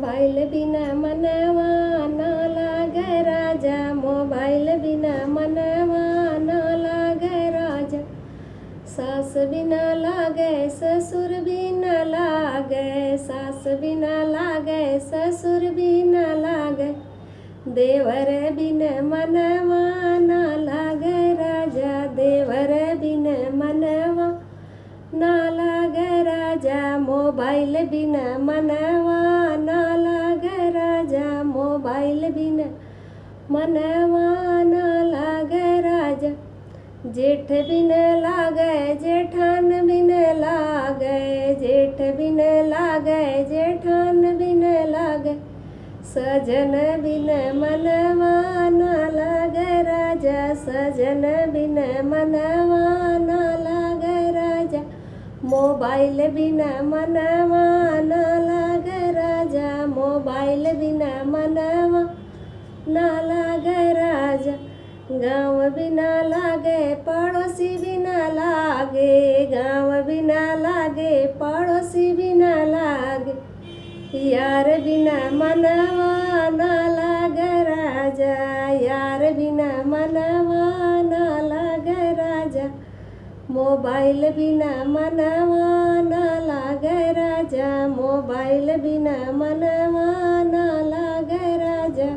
Mobile बिना मनवा न लागे राजा, मोबाइल बिना मनवा न लागे राजा। सास बिना लागे ससुर बिना लागे, सास बिना लागे ससुर बिना लागे। देवर बिन मनवा न लागे राजा, देवर बिन मनवा न लागे राजा। मोबाइल बिन मनवा न लागे राजा, मोबाइल बिन मनवा न लागे राजा। जेठ बिन लागे जेठान बिन लागे, जेठ बिन लागे जेठान बिन लागे। सजन बिन मनवा न लागे राजा, सजन बिन मनवा न लागे राजा। मोबाइल बिन मनवा न लागे राजा, मोबाइल बिन मनवा न लागे राजा। गाँव बिना लागे पड़ोसी बिना लागे, गाँव बिना लागे पड़ोसी बिना लागे। यार बिना मनवा न लागे राजा, यार बिना मनवा न लागे राजा। मोबाइल बिना मनवा न लागे राजा, मोबाइल बिना मनवा न लागे राजा।